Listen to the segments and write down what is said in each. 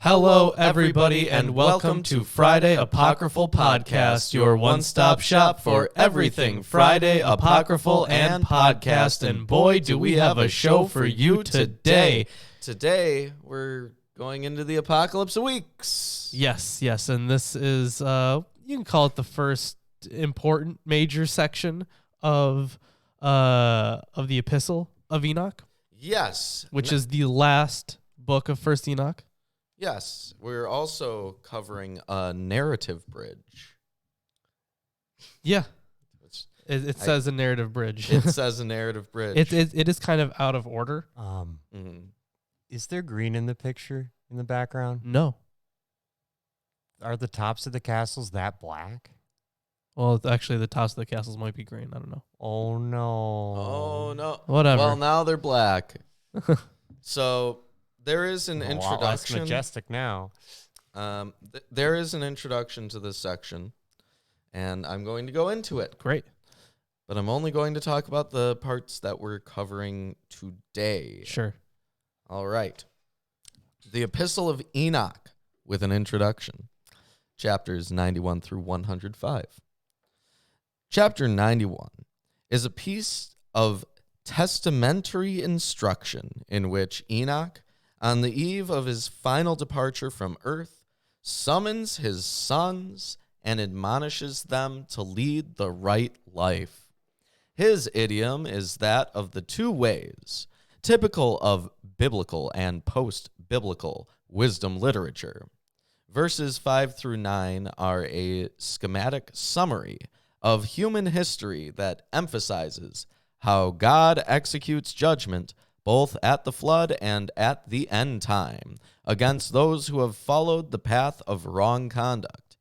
Hello, everybody, and welcome to Friday Apocryphal Podcast, your one-stop shop for everything Friday Apocryphal and podcast. And boy, do we have a show for you today. Today, we're going into the Apocalypse of Weeks. Yes, and this is, you can call it the first important major section of the Epistle of Enoch. Yes. Which is the last book of First Enoch. Yes, we're also covering a narrative bridge. Yeah, it says a narrative bridge. It says a narrative bridge. It is kind of out of order. Is there green in the picture in the background? No. Are the tops of the castles that black? Well, actually, the tops of the castles might be green. I don't know. Oh, no. Oh, no. Whatever. Well, now they're black. So there is an introduction. A lot less majestic now. There is an introduction to this section, and I'm going to go into it. Great. But I'm only going to talk about the parts that we're covering today. Sure. All right. The Epistle of Enoch with an introduction. Chapters 91 through 105. Chapter 91 is a piece of testamentary instruction in which Enoch, on the eve of his final departure from earth, summons his sons and admonishes them to lead the right life. His idiom is that of the two ways, typical of biblical and post-biblical wisdom literature. Verses 5 through 9 are a schematic summary of human history that emphasizes how God executes judgment both at the flood and at the end time, against those who have followed the path of wrong conduct.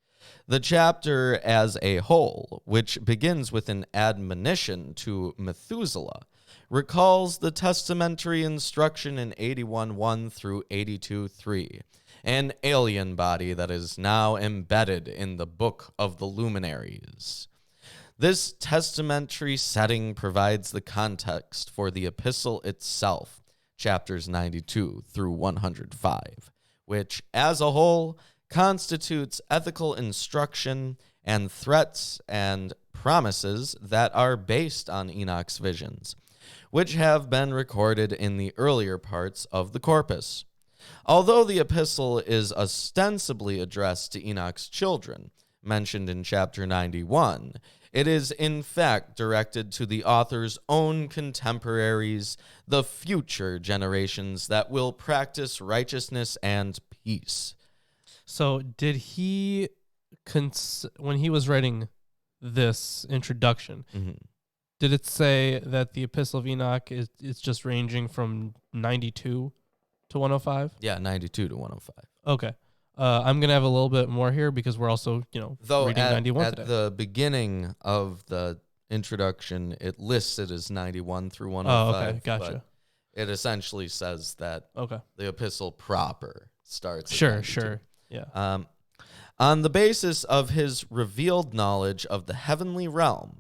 The chapter as a whole, which begins with an admonition to Methuselah, recalls the testamentary instruction in 81:1 through 82:3, an alien body that is now embedded in the Book of the Luminaries. This testamentary setting provides the context for the epistle itself, chapters 92 through 105, which, as a whole, constitutes ethical instruction and threats and promises that are based on Enoch's visions, which have been recorded in the earlier parts of the corpus. Although the epistle is ostensibly addressed to Enoch's children, mentioned in chapter 91, it is in fact directed to the author's own contemporaries, the future generations that will practice righteousness and peace. So did he, when he was writing this introduction, did it say that the Epistle of Enoch is just ranging from 92 to 105? Yeah, 92 to 105. Okay. I'm going to have a little bit more here because we're also, reading 91 today. At the beginning of the introduction, it lists it as 91 through 105. Oh, okay. Gotcha. It essentially says that the epistle proper starts at 92. Sure. Yeah. On the basis of his revealed knowledge of the heavenly realm,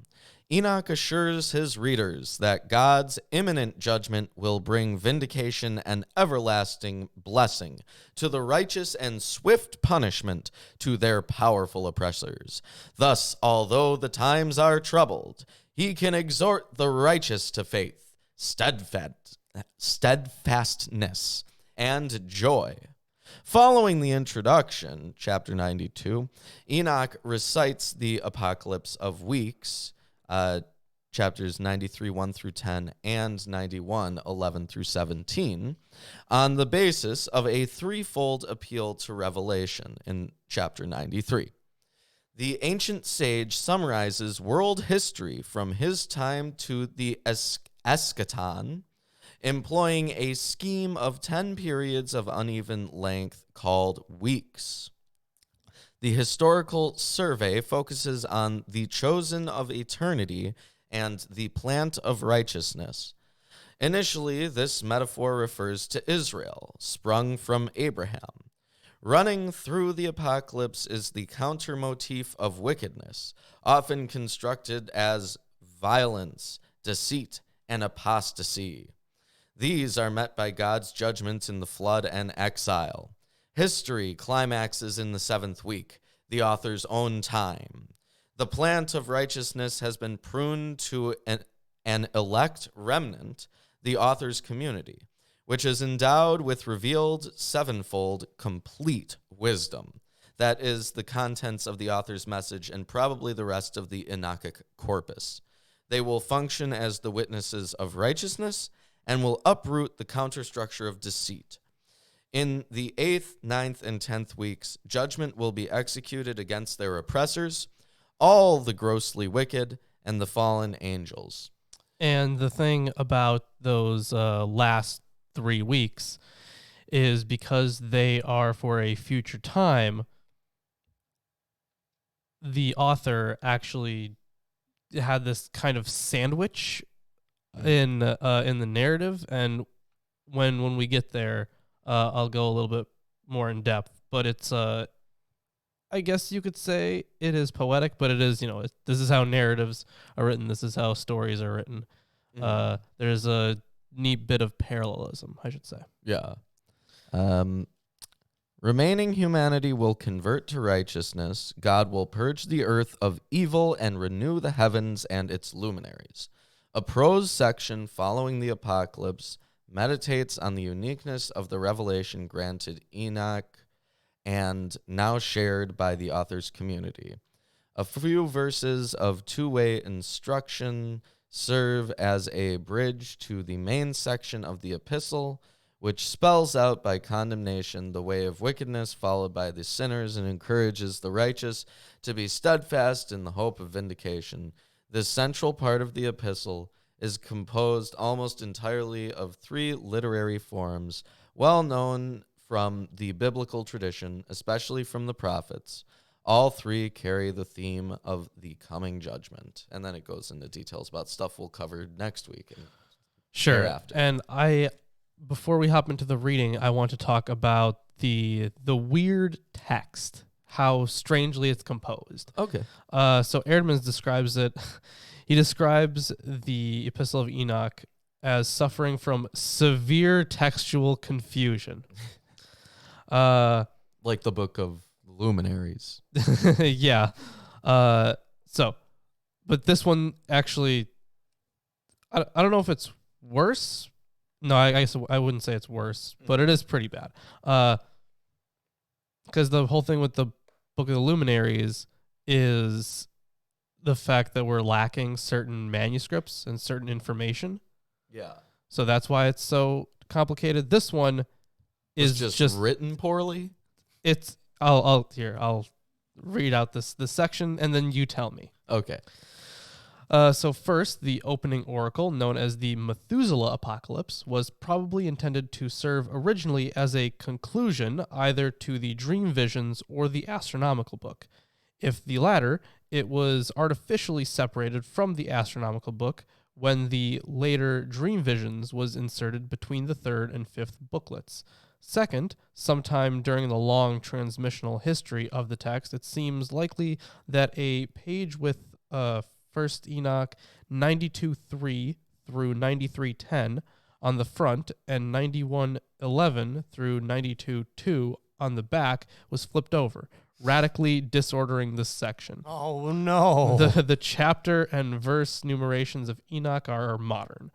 Enoch assures his readers that God's imminent judgment will bring vindication and everlasting blessing to the righteous and swift punishment to their powerful oppressors. Thus, although the times are troubled, he can exhort the righteous to faith, steadfastness, and joy. Following the introduction, chapter 92, Enoch recites the Apocalypse of Weeks, chapters 93, 1 through 10, and 91, 11 through 17, on the basis of a threefold appeal to revelation in chapter 93. The ancient sage summarizes world history from his time to the eschaton, employing a scheme of 10 periods of uneven length called weeks. The historical survey focuses on the chosen of eternity and the plant of righteousness. Initially, this metaphor refers to Israel, sprung from Abraham. Running through the apocalypse is the countermotif of wickedness, often constructed as violence, deceit, and apostasy. These are met by God's judgments in the flood and exile. History climaxes in the 7th week, the author's own time. The plant of righteousness has been pruned to an elect remnant, the author's community, which is endowed with revealed sevenfold complete wisdom. That is the contents of the author's message and probably the rest of the Enochic corpus. They will function as the witnesses of righteousness and will uproot the counterstructure of deceit. In the 8th, 9th, and 10th weeks, judgment will be executed against their oppressors, all the grossly wicked, and the fallen angels. And the thing about those last 3 weeks is because they are for a future time, the author actually had this kind of sandwich in the narrative, and when we get there, I'll go a little bit more in depth. But it's I guess you could say it is poetic, but it is, this is how narratives are written. This is how stories are written. There's a neat bit of parallelism, I should say. Yeah. Remaining humanity will convert to righteousness. God will purge the earth of evil and renew the heavens and its luminaries. A prose section following the apocalypse meditates on the uniqueness of the revelation granted Enoch and now shared by the author's community. A few verses of two-way instruction serve as a bridge to the main section of the epistle, which spells out by condemnation the way of wickedness followed by the sinners and encourages the righteous to be steadfast in the hope of vindication. This central part of the epistle is composed almost entirely of 3 literary forms, well known from the biblical tradition, especially from the prophets. All 3 carry the theme of the coming judgment. And then it goes into details about stuff we'll cover next week. And sure. thereafter. And before we hop into the reading, I want to talk about the weird text, how strangely it's composed. Okay. So Erdmann describes it. He describes the Epistle of Enoch as suffering from severe textual confusion. Like the book of luminaries. Yeah. But this one actually, I don't know if it's worse. No, I guess I wouldn't say it's worse, but it is pretty bad. Because the whole thing with the Book of the Luminaries is the fact that we're lacking certain manuscripts and certain information. Yeah. So that's why it's so complicated. This one is just written poorly. It's I'll read out this section and then you tell me. Okay. So first, the opening oracle, known as the Methuselah Apocalypse, was probably intended to serve originally as a conclusion either to the dream visions or the astronomical book. If the latter, it was artificially separated from the astronomical book when the later dream visions was inserted between the 3rd and 5th booklets. Second, sometime during the long transmissional history of the text, it seems likely that a page with First Enoch 92:3 through 93:10 on the front and 91:11 through 92:2 on the back was flipped over, radically disordering this section. Oh no! The chapter and verse numerations of Enoch are modern.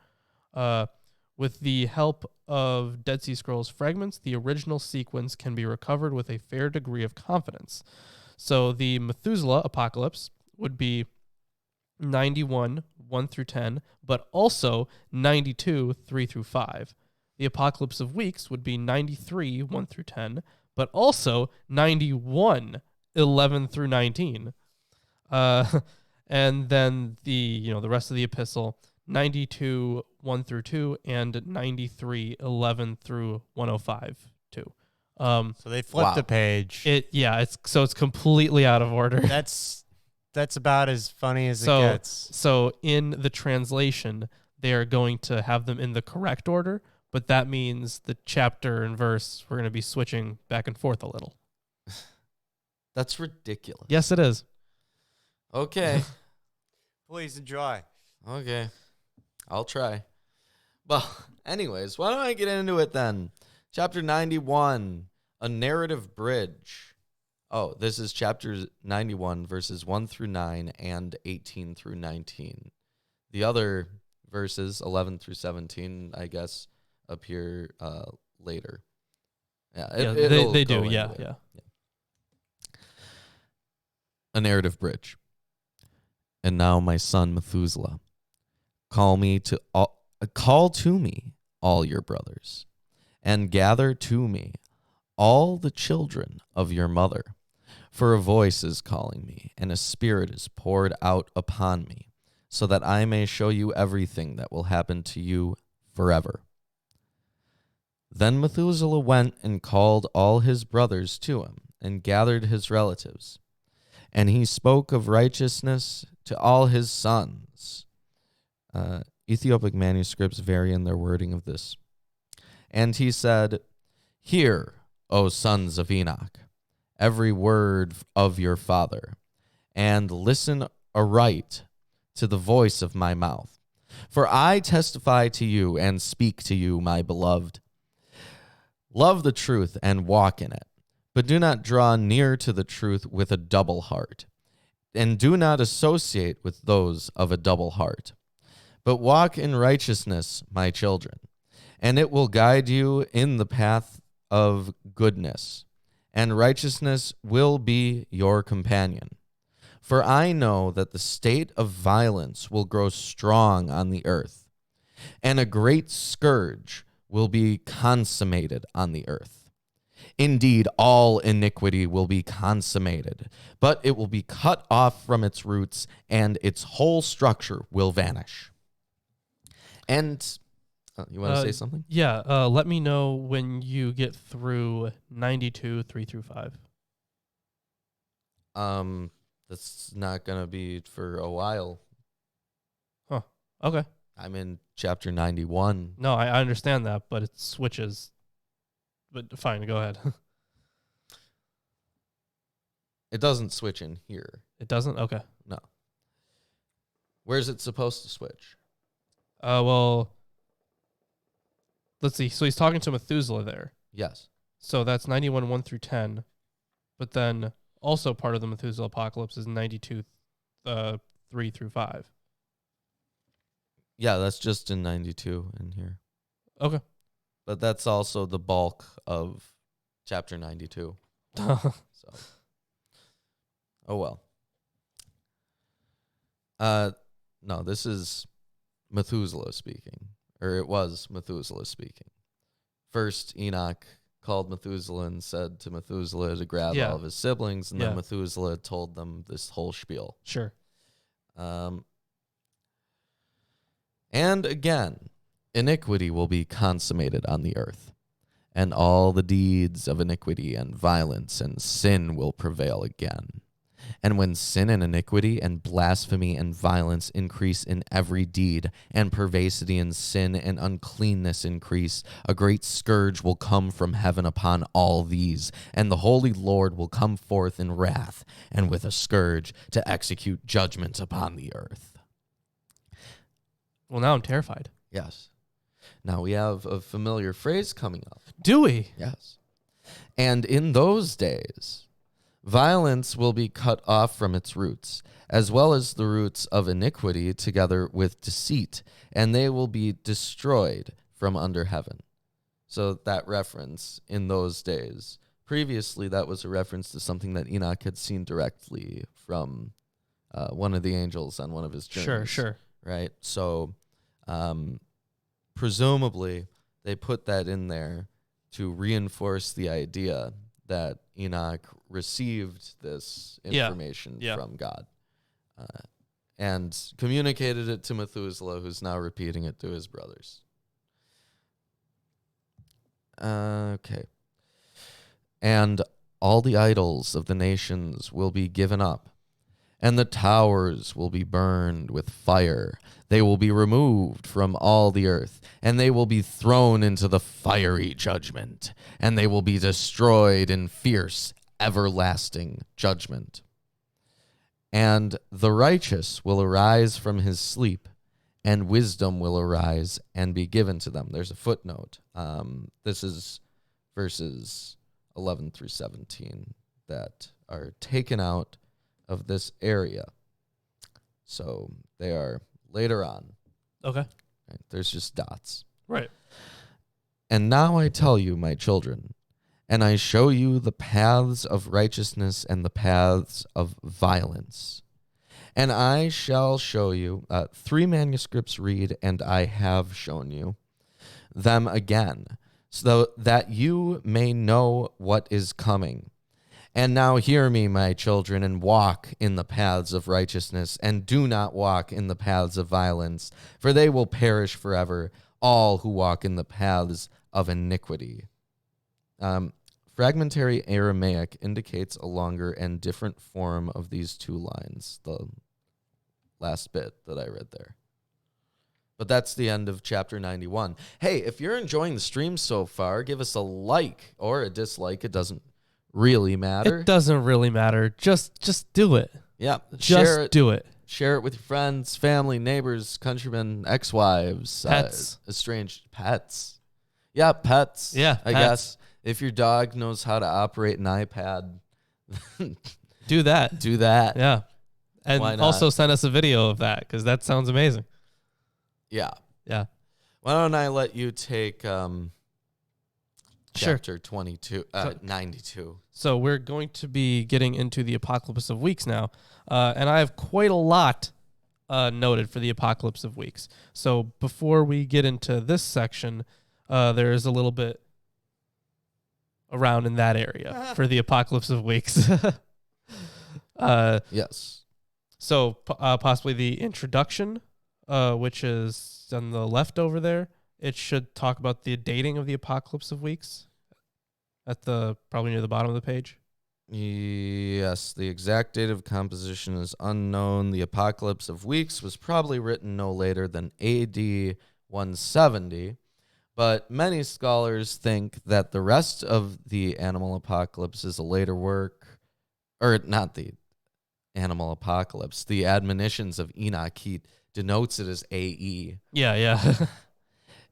With the help of Dead Sea Scrolls fragments, the original sequence can be recovered with a fair degree of confidence. So the Methuselah Apocalypse would be 91, 1 through 10, but also 92, 3 through 5. The Apocalypse of Weeks would be 93, 1 through 10, but also 91, 11 through 19. And then the rest of the epistle, 92, 1 through 2, and 93, 11 through 105, 2. So they flipped the page. It's completely out of order. That's about as funny as it gets. So in the translation, they are going to have them in the correct order, but that means the chapter and verse, we're going to be switching back and forth a little. That's ridiculous. Yes, it is. Okay. Please enjoy. Okay. I'll try. Well, anyways, why don't I get into it then? Chapter 91. A narrative bridge. Oh, this is chapter 91, verses 1 through 9 and 18 through 19. The other verses, 11 through 17, I guess, appear later. Yeah, they do. into Yeah, it. yeah. A narrative bridge. And now, my son Methuselah, call to me all your brothers, and gather to me all the children of your mother. For a voice is calling me, and a spirit is poured out upon me, so that I may show you everything that will happen to you forever. Then Methuselah went and called all his brothers to him, and gathered his relatives. And he spoke of righteousness to all his sons. Ethiopic manuscripts vary in their wording of this. And he said, Hear, O sons of Enoch, every word of your father, and listen aright to the voice of my mouth. For I testify to you and speak to you, my beloved. Love the truth and walk in it, but do not draw near to the truth with a double heart, and do not associate with those of a double heart. But walk in righteousness, my children, and it will guide you in the path of goodness, and righteousness will be your companion. For I know that the state of violence will grow strong on the earth, and a great scourge will be consummated on the earth. Indeed, all iniquity will be consummated, but it will be cut off from its roots, and its whole structure will vanish. And you want to say something? Yeah. Let me know when you get through 92, 3 through 5. That's not going to be for a while. Huh. Okay. I'm in chapter 91. No, I understand that, but it switches. But fine, go ahead. It doesn't switch in here. It doesn't? Okay. No. Where's it supposed to switch? Well, let's see. So he's talking to Methuselah there. Yes. So that's 91, 1 through 10. But then also part of the Methuselah apocalypse is 92, 3 through 5. Yeah, that's just in 92 in here. Okay. But that's also the bulk of chapter 92. So, oh well. No, this is Methuselah speaking, or it was Methuselah speaking. First, Enoch called Methuselah and said to Methuselah to grab all of his siblings, and then Methuselah told them this whole spiel. Sure. And again, iniquity will be consummated on the earth, and all the deeds of iniquity and violence and sin will prevail again. And when sin and iniquity and blasphemy and violence increase in every deed, and perversity and sin and uncleanness increase, a great scourge will come from heaven upon all these, and the holy Lord will come forth in wrath, and with a scourge to execute judgment upon the earth. Well, now I'm terrified. Yes. Now we have a familiar phrase coming up. Do we? Yes. And in those days, violence will be cut off from its roots, as well as the roots of iniquity together with deceit, and they will be destroyed from under heaven. So that reference, in those days, previously that was a reference to something that Enoch had seen directly from one of the angels on one of his journeys. Sure. Right? So presumably they put that in there to reinforce the idea that Enoch received this information from God and communicated it to Methuselah, who's now repeating it to his brothers. Okay. And all the idols of the nations will be given up, and the towers will be burned with fire. They will be removed from all the earth, and they will be thrown into the fiery judgment, and they will be destroyed in fierce, everlasting judgment. And the righteous will arise from his sleep, and wisdom will arise and be given to them. There's a footnote. This is verses 11 through 17 that are taken out of this area. So they are later on. Okay. Right? There's just dots. Right. And now I tell you, my children, and I show you the paths of righteousness and the paths of violence. And I shall show you, 3 manuscripts read, and I have shown you them again, so that you may know what is coming. And now hear me, my children, and walk in the paths of righteousness, and do not walk in the paths of violence, for they will perish forever, all who walk in the paths of iniquity. Fragmentary Aramaic indicates a longer and different form of these 2 lines, the last bit that I read there. But that's the end of chapter 91. Hey, if you're enjoying the stream so far, give us a like or a dislike. It doesn't really matter. It doesn't really matter. Just do it. Yeah. Share it. Do it. Share it with your friends, family, neighbors, countrymen, ex-wives, pets, estranged pets. Yeah, pets. Yeah, I guess if your dog knows how to operate an iPad, do that. Do that. Yeah. And also send us a video of that, because that sounds amazing. Yeah. Yeah. Why don't I let you take Sure. chapter 92. So we're going to be getting into the Apocalypse of Weeks now. And I have quite a lot noted for the Apocalypse of Weeks. So before we get into this section, there is a little bit around in that area for the Apocalypse of Weeks. Yes. So possibly the introduction, which is on the left over there. It should talk about the dating of the Apocalypse of Weeks at probably near the bottom of the page. Yes, the exact date of composition is unknown. The Apocalypse of Weeks was probably written no later than AD 170, but many scholars think that the rest of the Animal Apocalypse is a later work, or not the Animal Apocalypse, the Admonitions of Enoch. He denotes it as AE. Yeah.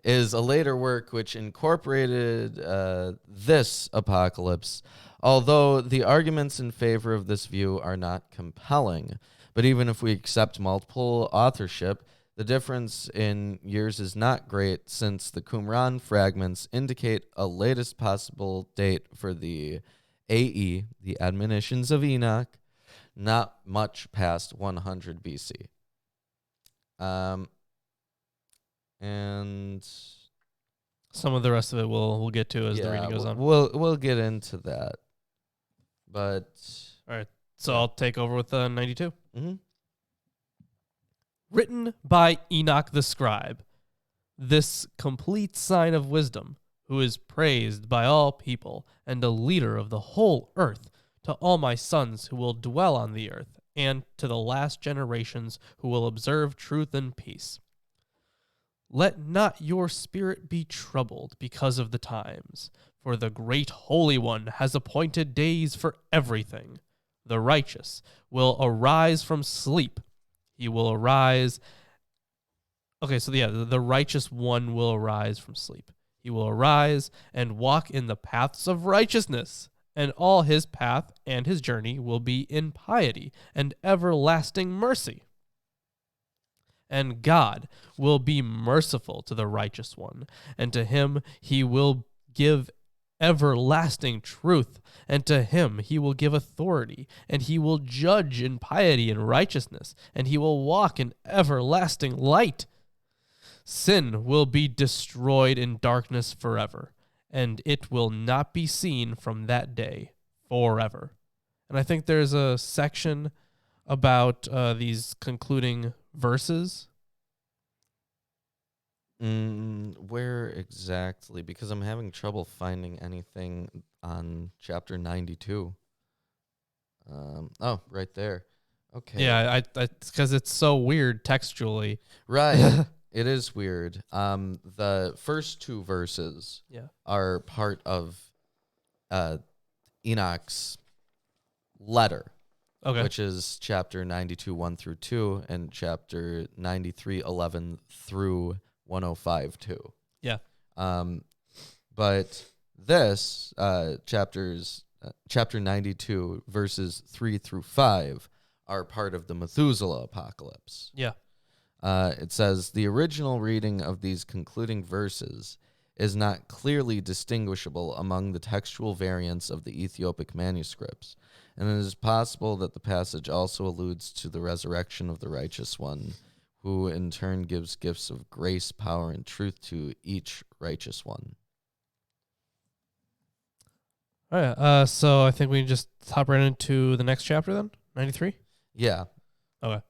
Is a later work which incorporated this apocalypse, although the arguments in favor of this view are not compelling. But even if we accept multiple authorship, the difference in years is not great, since the Qumran fragments indicate a latest possible date for the AE, the Admonitions of Enoch, not much past 100 BC. And some of the rest of it we'll get to as the reading goes on. We'll get into that. But all right, so I'll take over with 92. Mm-hmm. Written by Enoch the scribe, this complete sign of wisdom, who is praised by all people and a leader of the whole earth, to all my sons who will dwell on the earth, and to the last generations who will observe truth and peace. Let not your spirit be troubled because of the times, for the great Holy One has appointed days for everything. The righteous will arise from sleep. He will arise. Okay, so the righteous one will arise from sleep. He will arise and walk in the paths of righteousness, and all his path and his journey will be in piety and everlasting mercy. And God will be merciful to the righteous one, and to him he will give everlasting truth, and to him he will give authority, and he will judge in piety and righteousness, and he will walk in everlasting light. Sin will be destroyed in darkness forever, and it will not be seen from that day forever. And I think there's a section about these concluding verses. Where exactly? Because I'm having trouble finding anything on chapter 92. Oh, right there. Okay. Yeah, because it's so weird textually. Right. It is weird. The first 2 verses are part of Enoch's letter. Okay. Which is chapter 92, 1 through 2, and chapter 93, 11 through 105, 2. Yeah. But This chapter 92, verses 3 through 5, are part of the Methuselah apocalypse. Yeah. It says, the original reading of these concluding verses is not clearly distinguishable among the textual variants of the Ethiopic manuscripts, and it is possible that the passage also alludes to the resurrection of the righteous one, who in turn gives gifts of grace, power, and truth to each righteous one. All right. So I think we can just hop right into the next chapter then, 93. Yeah. Okay.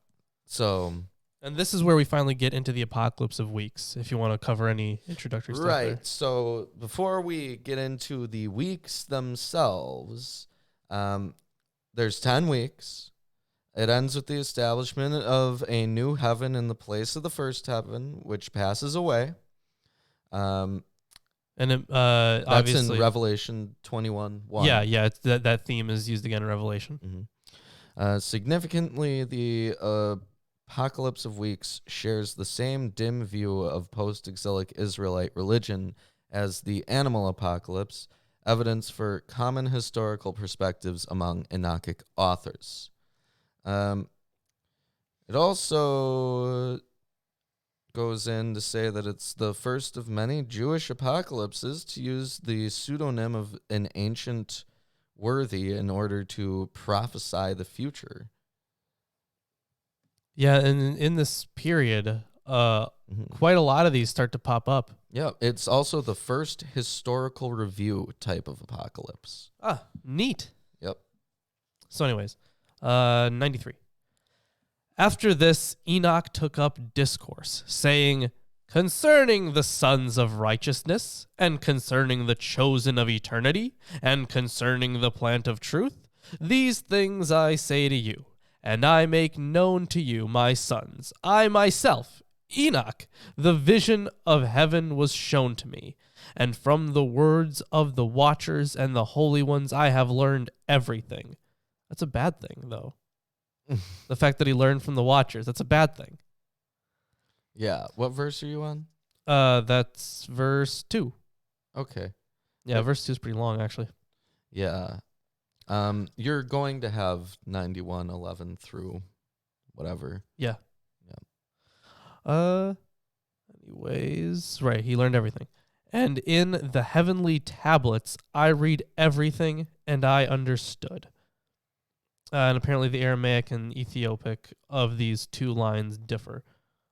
So, and this is where we finally get into the apocalypse of weeks, if you want to cover any introductory stuff there. right. So before we get into the weeks themselves, there's 10 weeks. It ends with the establishment of a new heaven in the place of the first heaven, which passes away. And it, That's obviously in Revelation 21:1. Yeah. It's that theme is used again in Revelation. Mm-hmm. Significantly, the Apocalypse of Weeks shares the same dim view of post-exilic Israelite religion as the Animal Apocalypse, evidence for common historical perspectives among Enochic authors. It also goes in to say that it's the first of many Jewish apocalypses to use the pseudonym of an ancient worthy in order to prophesy the future. Yeah, and in this period, quite a lot of these start to pop up. Yeah, it's also the first historical review type of apocalypse. Ah, neat. Yep. So anyways, 93. After this, Enoch took up discourse, saying, concerning the sons of righteousness, and concerning the chosen of eternity, and concerning the plant of truth, these things I say to you, and I make known to you, my sons. I myself, Enoch, the vision of heaven was shown to me, and from the words of the watchers and the holy ones I have learned everything. That's a bad thing, though. The fact that he learned from the watchers, that's a bad thing. Yeah. What verse are you on? That's verse 2. Okay. Yeah, verse 2 is pretty long, actually. Yeah. You're going to have 91:11 through whatever. Yeah. Yeah. Anyways, right, he learned everything. And in the heavenly tablets I read everything, and I understood. And apparently the Aramaic and Ethiopic of these two lines differ.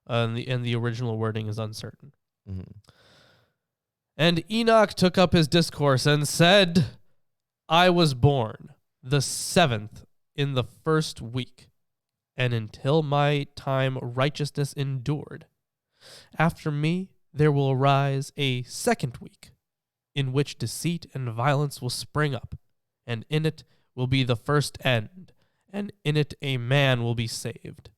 And the original wording is uncertain. Mm-hmm. And Enoch took up his discourse and said, I was born the 7th in the first week, and until my time righteousness endured. After me there will arise a second week, in which deceit and violence will spring up, and in it will be the first end, and in it a man will be saved.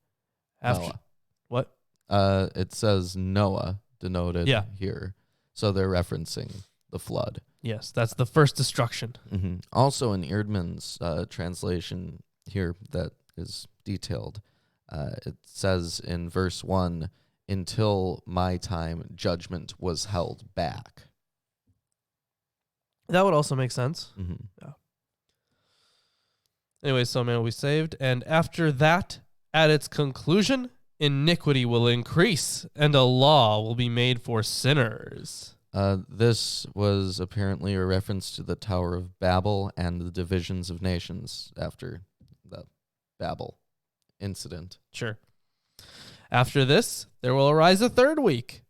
Noah. What? It says Noah denoted here. So they're referencing the flood. Yes, that's the first destruction. Mm-hmm. Also in Eerdman's translation here that is detailed, it says in verse 1, until my time judgment was held back. That would also make sense. Mm-hmm. Yeah. Anyway, so man will be saved. And after that, at its conclusion, iniquity will increase, and a law will be made for sinners. This was apparently a reference to the Tower of Babel and the divisions of nations after the Babel incident. Sure. After this, there will arise a third week,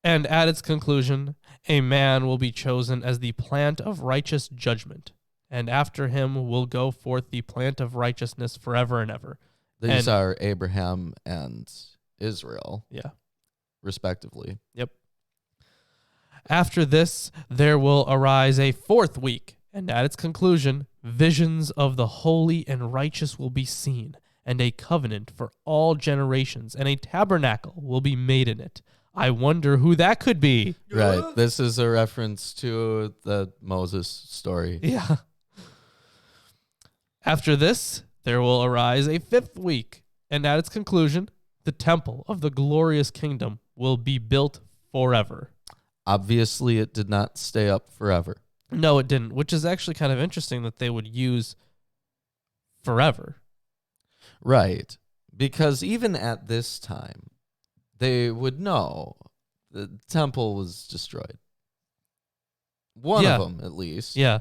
and at its conclusion, a man will be chosen as the plant of righteous judgment, and after him will go forth the plant of righteousness forever and ever. These are Abraham and Israel, Yeah. respectively. Yep. After this, there will arise a fourth week, and at its conclusion, visions of the holy and righteous will be seen, and a covenant for all generations, and a tabernacle will be made in it. I wonder who that could be. Right. This is a reference to the Moses story. Yeah. After this, there will arise a fifth week, and at its conclusion, the temple of the glorious kingdom will be built forever. Obviously, it did not stay up forever. No, it didn't, which is actually kind of interesting that they would use forever. Right. Because even at this time, they would know the temple was destroyed. One Yeah. of them, at least. Yeah.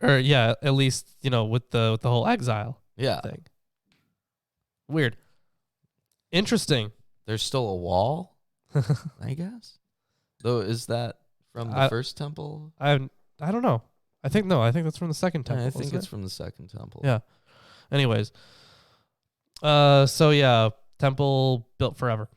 Or yeah, at least, with the whole exile Yeah. thing. Weird. Interesting. There's still a wall, I guess. Though, is that from the first temple? I don't know. I think that's from the second temple. I think isn't it's it? from the second temple. Yeah. Anyways. So yeah, temple built forever.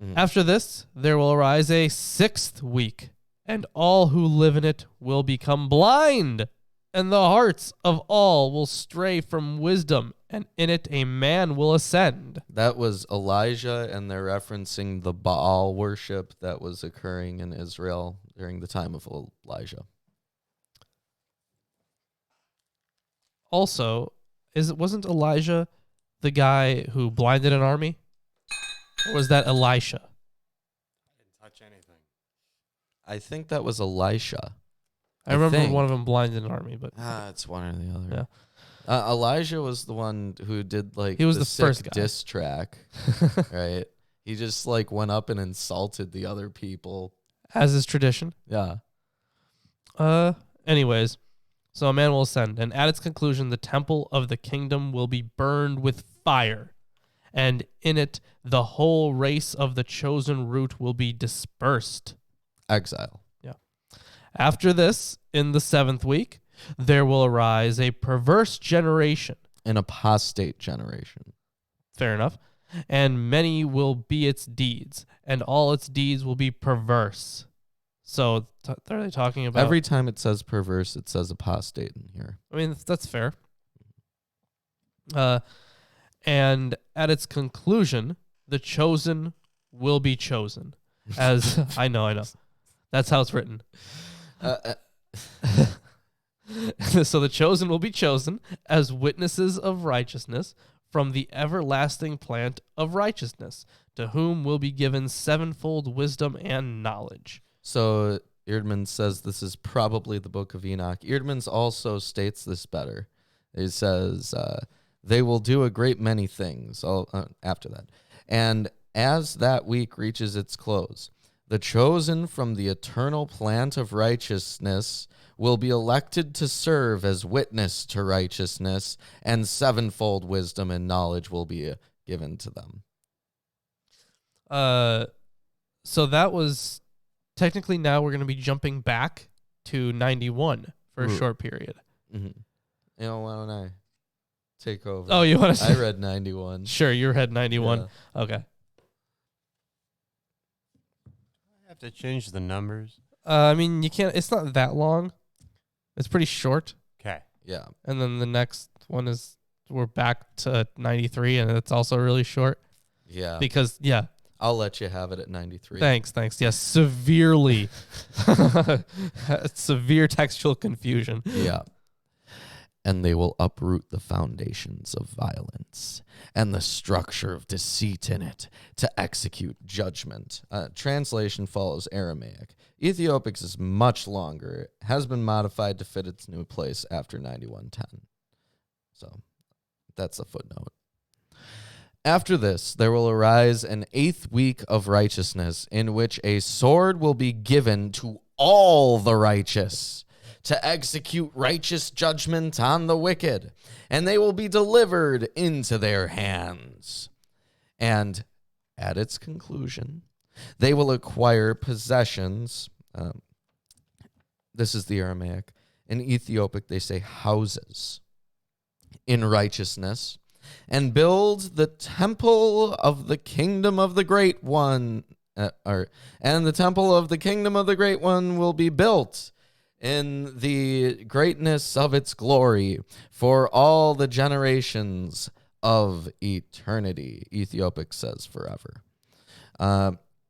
Mhm. After this, there will arise a 6th week, and all who live in it will become blind, and the hearts of all will stray from wisdom, and in it a man will ascend. That was Elijah, and they're referencing the Baal worship that was occurring in Israel during the time of Elijah. Also, wasn't Elijah the guy who blinded an army? Or was that Elisha? I didn't touch anything. I think that was Elisha. I remember think. one of them blinded an army, but It's one or the other. Yeah. Elijah was the one who did he was the sick first guy. diss track, right? He just went up and insulted the other people. As is tradition. Yeah. Anyways, so a man will ascend, and at its conclusion, the temple of the kingdom will be burned with fire, and in it the whole race of the chosen root will be dispersed. Exile. Yeah. After this, in the 7th week, there will arise a perverse generation. An apostate generation. Fair enough. And many will be its deeds, and all its deeds will be perverse. So are they talking about... Every time it says perverse, it says apostate in here. I mean, that's fair. And at its conclusion, the chosen will be chosen. As I know. That's how it's written. So the chosen will be chosen as witnesses of righteousness from the everlasting plant of righteousness, to whom will be given 7-fold wisdom and knowledge. So Eerdman says this is probably the book of Enoch. Eerdman also states this better. He says, they will do a great many things after that. And as that week reaches its close, the chosen from the eternal plant of righteousness will be elected to serve as witness to righteousness, and 7-fold wisdom and knowledge will be given to them. So that was technically, now we're going to be jumping back to 91 for a short period. Mm-hmm. Why don't I take over? Oh, you want to? I read 91. Sure, you read 91. Yeah. Okay. I have to change the numbers. I mean, you can't. It's not that long. It's pretty short. Okay. Yeah. And then the next one is we're back to 93, and it's also really short. Yeah. Because I'll let you have it at 93. Thanks. Yes, severely, severe textual confusion. Yeah. And they will uproot the foundations of violence and the structure of deceit in it to execute judgment. Translation follows Aramaic. Ethiopic is much longer, has been modified to fit its new place after 9110. So that's a footnote. After this, there will arise an 8th week of righteousness, in which a sword will be given to all the righteous to execute righteous judgment on the wicked, and they will be delivered into their hands. And at its conclusion, they will acquire possessions. This is the Aramaic. In Ethiopic, they say houses in righteousness, and build the temple of the kingdom of the great one. And the temple of the kingdom of the great one will be built in the greatness of its glory for all the generations of eternity. Ethiopic says forever.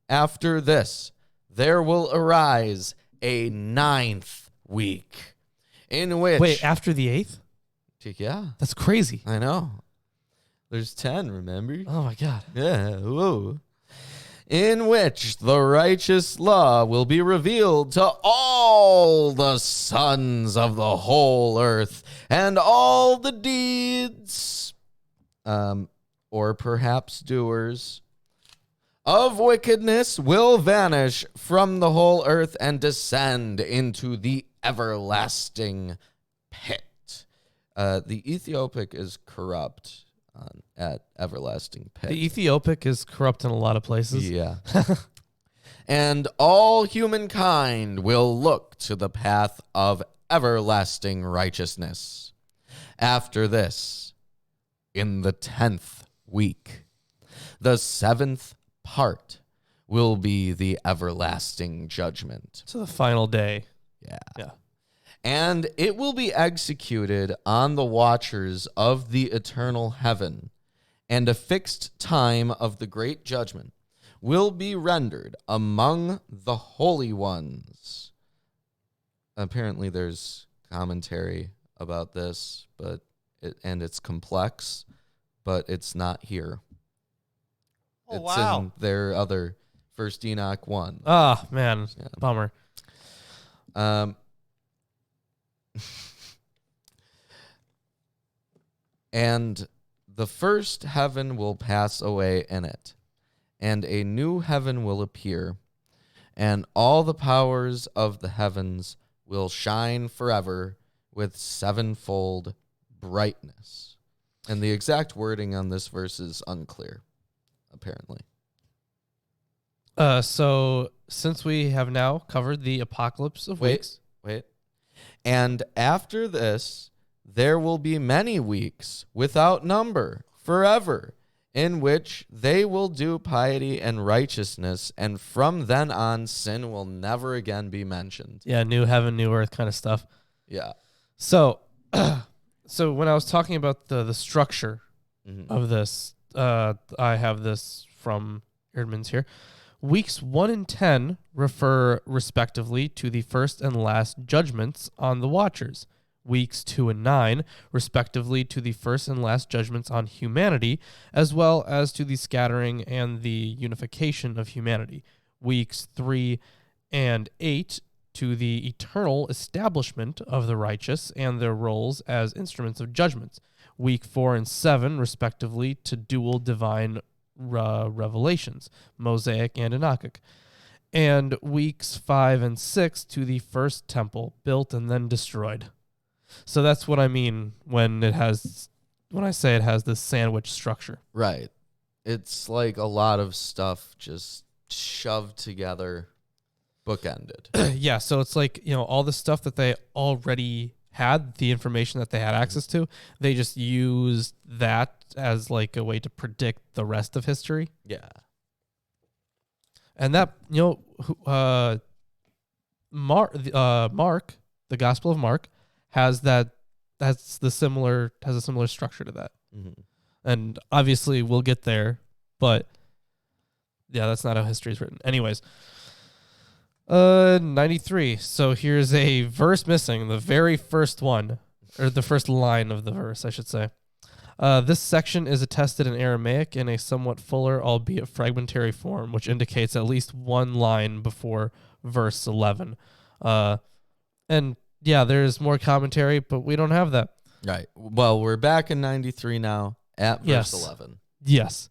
After this, there will arise a 9th week in which... Wait, after the 8th? Yeah. That's crazy. I know. There's 10, remember? Oh, my God. Yeah, whoa. in which the righteous law will be revealed to all the sons of the whole earth, and all the deeds, or perhaps doers, of wickedness will vanish from the whole earth and descend into the everlasting pit. The Ethiopic is corrupt at everlasting pit. The Ethiopic is corrupt in a lot of places. Yeah. And all humankind will look to the path of everlasting righteousness. After this, in the 10th week, the 7th part will be the everlasting judgment. So the final day. Yeah. And it will be executed on the watchers of the eternal heaven, and a fixed time of the great judgment will be rendered among the holy ones. Apparently there's commentary about this, and it's complex, but it's not here. Oh, It's wow. in their other First Enoch 1. Ah, man. Yeah. Bummer. And the first heaven will pass away in it, and a new heaven will appear, and all the powers of the heavens will shine forever with sevenfold brightness. And the exact wording on this verse is unclear, apparently. So since we have now covered the apocalypse of weeks. Wait. And after this, there will be many weeks without number forever, in which they will do piety and righteousness, and from then on, sin will never again be mentioned. Yeah, new heaven, new earth kind of stuff. Yeah. So, so when I was talking about the structure of this, I have this from Erdman's here. Weeks 1 and 10 refer respectively to the first and last judgments on the watchers. Weeks 2 and 9 respectively to the first and last judgments on humanity, as well as to the scattering and the unification of humanity. Weeks 3 and 8 to the eternal establishment of the righteous and their roles as instruments of judgments. Week 4 and 7 respectively to dual divine revelations, Mosaic and Enochic, and weeks 5 and 6 to the first temple built and then destroyed. So that's what I mean when I say it has this sandwich structure. Right. It's like a lot of stuff just shoved together, bookended. Yeah, so it's like, all the stuff that they already had, the information that they had access to, they just used that as like a way to predict the rest of history. Yeah. And that, Mark, the Gospel of Mark, has a similar structure to that. Mm-hmm. And obviously we'll get there, but yeah, that's not how history is written. Anyways, 93. So here's a verse missing, the very first one, or the first line of the verse, I should say. This section is attested in Aramaic in a somewhat fuller, albeit fragmentary form, which indicates at least one line before verse 11. And yeah, there's more commentary, but we don't have that. Right. Well, we're back in 93 now at verse 11. Yes.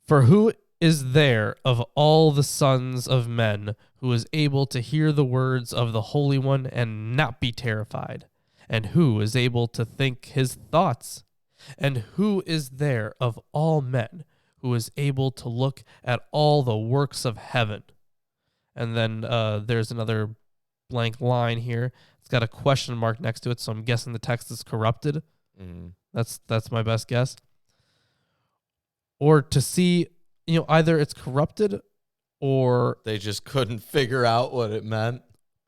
For who is there of all the sons of men who is able to hear the words of the Holy One and not be terrified? And who is able to think his thoughts? And who is there of all men who is able to look at all the works of heaven? And then there's another blank line here. It's got a question mark next to it, so I'm guessing the text is corrupted. Mm-hmm. That's my best guess. Or to see, either it's corrupted or... They just couldn't figure out what it meant.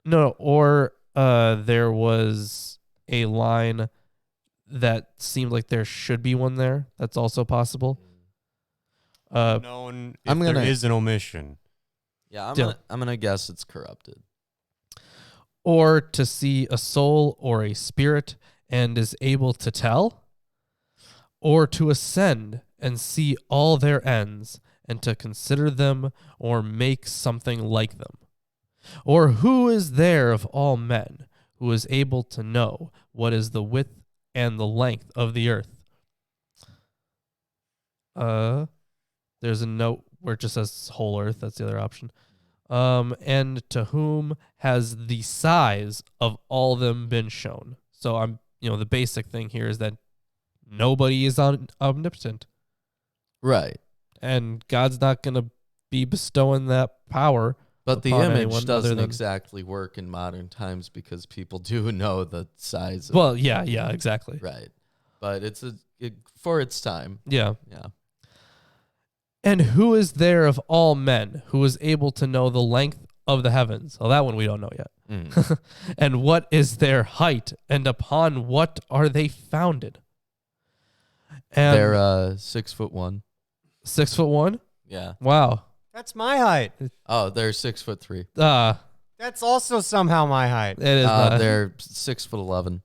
No, or there was a line that seemed like there should be one there. That's also possible. Known if there is an omission. Yeah, I'm gonna guess it's corrupted. Or to see a soul or a spirit and is able to tell, or to ascend and see all their ends, and to consider them or make something like them? Or who is there of all men who is able to know what is the width and the length of the earth? There's a note where it just says whole earth. That's the other option. And to whom has the size of all them been shown? So the basic thing here is that nobody is omnipotent. Right. And God's not going to be bestowing that power. But the upon image anyone doesn't other than- exactly work in modern times because people do know the size of Well, yeah, exactly. Right. But it's for its time. Yeah. Yeah. And who is there of all men who is able to know the length of the heavens? Well, that one we don't know yet. Mm. And what is their height, and upon what are they founded? And They're 6'1". 6'1"? Yeah. Wow. That's my height. Oh, they're 6'3". That's also somehow my height. It is not. They're 6'11".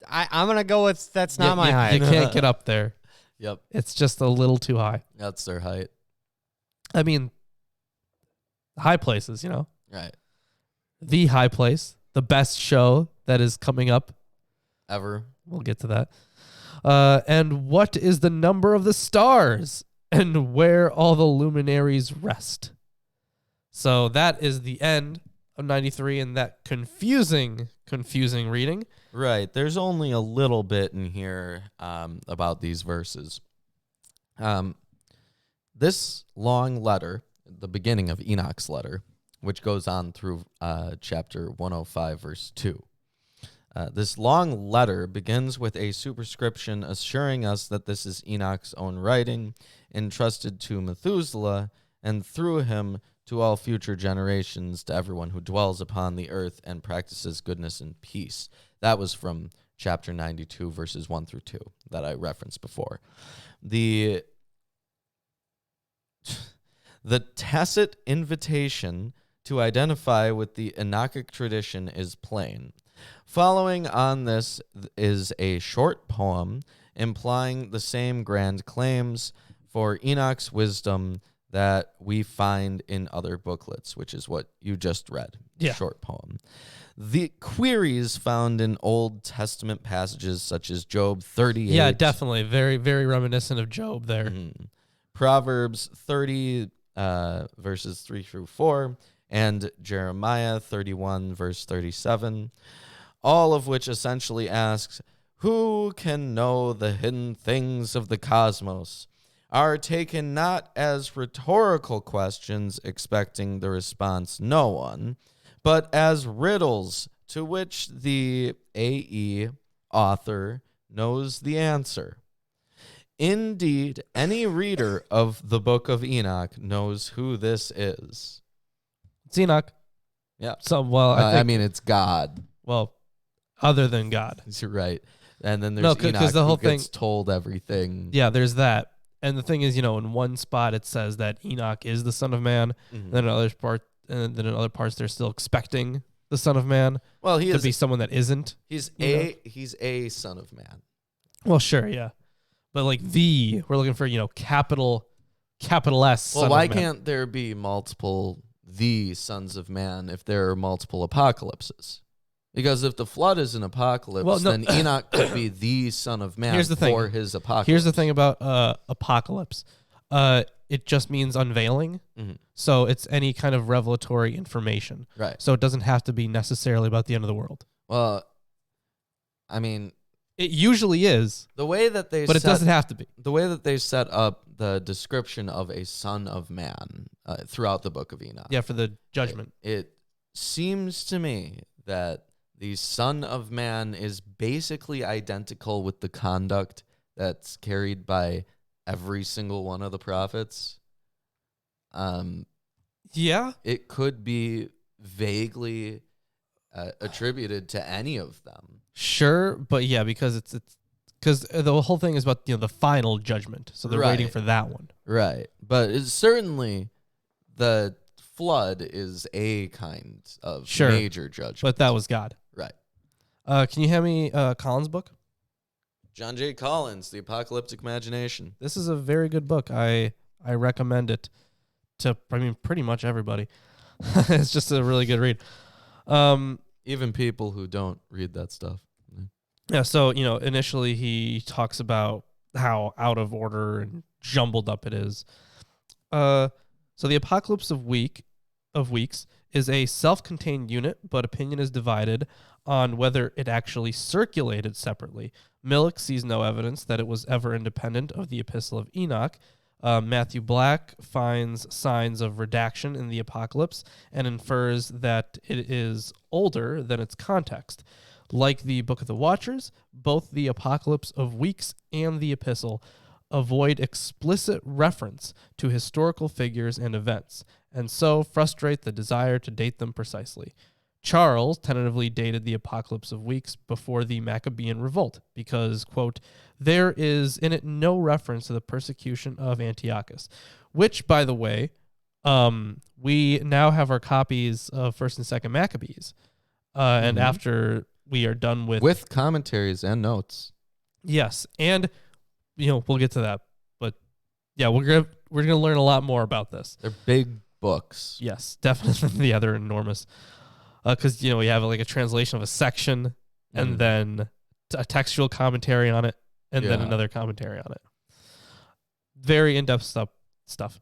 I'm going to go with that's not my You height. can't get up there. Yep. It's just a little too high. That's their height. I mean, high places, Right. The high place, the best show that is coming up. Ever. We'll get to that. And what is the number of the stars, and where all the luminaries rest? So that is the end of 93 and that confusing reading. Right. There's only a little bit in here about these verses. This long letter, the beginning of Enoch's letter, which goes on through chapter 105, verse 2. This long letter begins with a superscription assuring us that this is Enoch's own writing, entrusted to Methuselah, and through him to all future generations, to everyone who dwells upon the earth and practices goodness and peace. That was from chapter 92, verses 1 through 2, that I referenced before. The tacit invitation to identify with the Enochic tradition is plain. Following on this is a short poem implying the same grand claims for Enoch's wisdom that we find in other booklets, which is what you just read, Yeah. short poem. The queries found in Old Testament passages such as Job 38. Yeah, definitely. Very, very reminiscent of Job there. Mhm. Proverbs 30, verses 3 through 4, and Jeremiah 31, verse 37, all of which essentially asks, who can know the hidden things of the cosmos, are taken not as rhetorical questions expecting the response no one, but as riddles to which the AE author knows the answer. Indeed, any reader of the book of Enoch knows who this is. It's Enoch. Yeah. So, well, I think, it's God. well, other than God. You're right. And then there's No, 'cause Enoch the whole who gets thing- told everything. Yeah, there's that. And the thing is, in one spot it says that Enoch is the Son of Man. Mhm. Then in other parts they're still expecting the Son of Man Well, he to is. be someone that isn't. He's Enoch. a son of man. Well, sure, yeah. But like we're looking for, capital S. Well, Son why of Man. can't there be multiple the sons of man if there are multiple apocalypses? Because if the flood is an apocalypse, Well, no. then Enoch could be the son of man Here's the thing. for his apocalypse. Here's the thing about apocalypse. It just means unveiling. Mhm. So it's any kind of revelatory information. Right. So it doesn't have to be necessarily about the end of the world. Well, I mean, It usually is, the way that they but it doesn't have to be. the way that they set up the description of a son of man throughout the book of Enoch. Yeah, for the judgment. It seems to me that the son of man is basically identical with the conduct that's carried by every single one of the prophets. Yeah. It could be vaguely attributed to any of them. Sure, but yeah, because it's because the whole thing is about the final judgment, so they're waiting Right. for that one. Right. But it's certainly the flood is a kind of Sure. major judgment. But that was God. Right. Can you hand me Colin's book? John J. Collins, The Apocalyptic Imagination. This is a very good book. I recommend it. to, I mean, pretty much everybody. It's just a really good read. Even people who don't read that stuff. Yeah, so, initially he talks about how out of order and jumbled up it is. So the Apocalypse of Weeks is a self-contained unit, but opinion is divided on whether it actually circulated separately. Millick sees no evidence that it was ever independent of the Epistle of Enoch. Matthew Black finds signs of redaction in the Apocalypse and infers that it is older than its context. Like the Book of the Watchers, both the Apocalypse of Weeks and the Epistle avoid explicit reference to historical figures and events, and so frustrate the desire to date them precisely. Charles tentatively dated the Apocalypse of Weeks before the Maccabean Revolt because, quote, there is in it no reference to the persecution of Antiochus, which, by the way, we now have our copies of 1st and 2nd Maccabees, and after we are done with commentaries and notes. Yes, and we'll get to that, but yeah, we're gonna learn a lot more about this. They're big books. Yes, definitely. Yeah, they're enormous. Because we have like a translation of a section, and then a textual commentary on it, and then another commentary on it. Very in-depth stuff.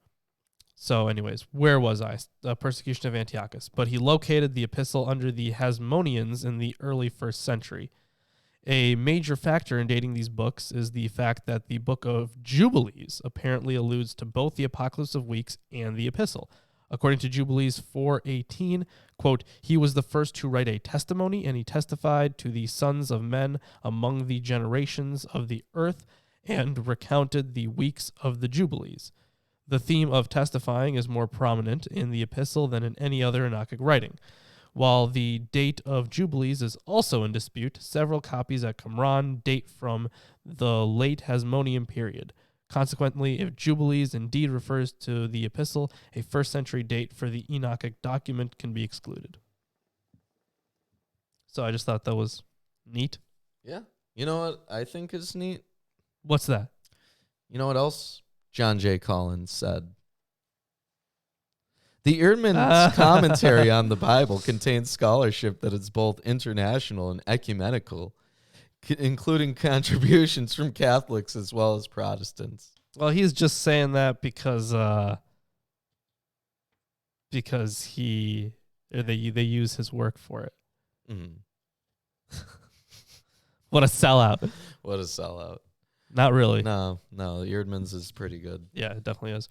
So, anyways, where was I? The persecution of Antiochus. But he located the epistle under the Hasmoneans in the early 1st century. A major factor in dating these books is the fact that the Book of Jubilees apparently alludes to both the Apocalypse of Weeks and the epistle. According to Jubilees 4:18, quote, he was the first to write a testimony, and he testified to the sons of men among the generations of the earth, and recounted the weeks of the Jubilees. The theme of testifying is more prominent in the epistle than in any other Enochic writing. While the date of Jubilees is also in dispute, several copies at Qumran date from the late Hasmonean period. Consequently, if Jubilees indeed refers to the epistle, a 1st century date for the Enochic document can be excluded. So I just thought that was neat. Yeah. You know what I think is neat? What's that? You know what else John J. Collins said? The Eerdmans commentary on the Bible contains scholarship that is both international and ecumenical, including contributions from Catholics as well as Protestants. Well, he's just saying that because they use his work for it. Mm-hmm. What a sellout! What a sellout! Not really. No, the Eerdmans is pretty good. Yeah, it definitely is.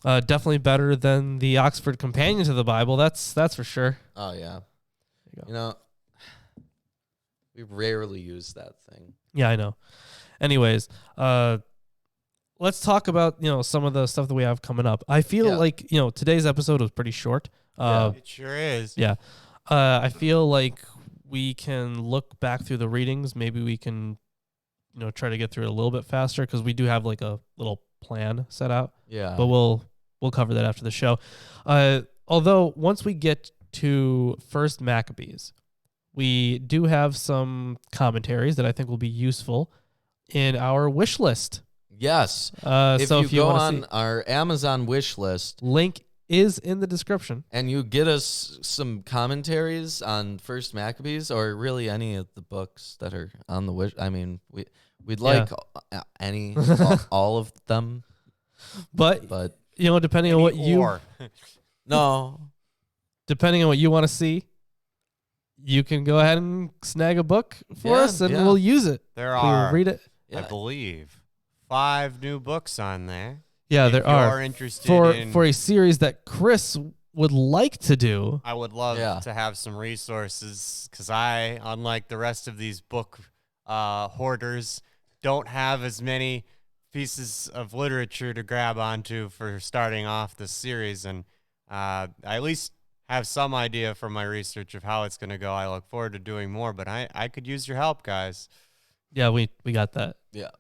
Definitely better than the Oxford Companion to the Bible. That's for sure. Oh yeah. There you go. We rarely use that thing. Yeah, I know. Anyways, let's talk about some of the stuff that we have coming up. I feel like today's episode was pretty short. It sure is. Yeah. I feel like we can look back through the readings. Maybe we can try to get through it a little bit faster because we do have like a little plan set out. Yeah. But we'll cover that after the show. Although once we get to 1st Maccabees, we do have some commentaries that I think will be useful in our wish list. Yes. If you go on our Amazon wish list, link is in the description, and you get us some commentaries on 1st Maccabees, or really any of the books that are on the wish. I mean, we'd like any all of them, but depending on what depending on what you want to see, you can go ahead and snag a book for us, and we'll use it. We'll read it. I believe 5 new books on there. Yeah, there are. You're interested for a series that Chris would like to do. I would love to have some resources because I, unlike the rest of these book hoarders, don't have as many pieces of literature to grab onto for starting off this series, and I at least have some idea from my research of how it's going to go. I look forward to doing more, but I could use your help, guys. Yeah, we got that. Yeah.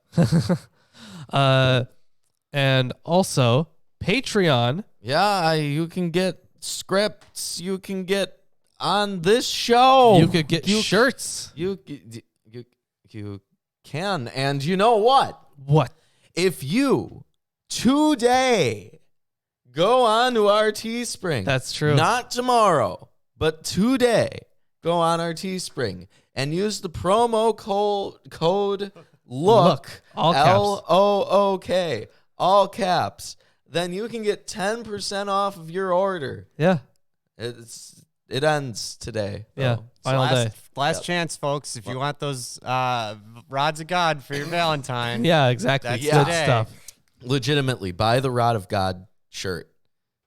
And also Patreon. Yeah, you can get scripts. You can get on this show. You could get shirts. You can. And you know what? What? If you today Go on to our Teespring. That's true. Not tomorrow, but today. Go on our Teespring and use the promo code LOOK. All caps. LOOK. All caps. Then you can get 10% off of your order. Yeah. It ends today. Yeah. Though. Final day. Last chance, folks. If you want those rods of God for your Valentine. Yeah, exactly. That's Good today. stuff. Legitimately, buy the Rod of God shirt.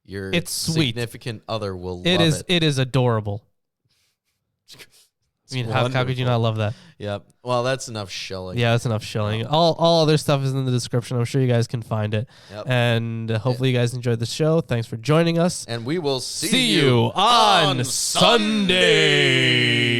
Your It's sweet. significant other will It love is. it. It is adorable. I mean, how could you not love that? Yep. Well, that's enough shilling. Yeah, that's enough shilling. All other stuff is in the description. I'm sure you guys can find it. Yep. And hopefully you guys enjoyed the show. Thanks for joining us. And we will see See you on Sunday.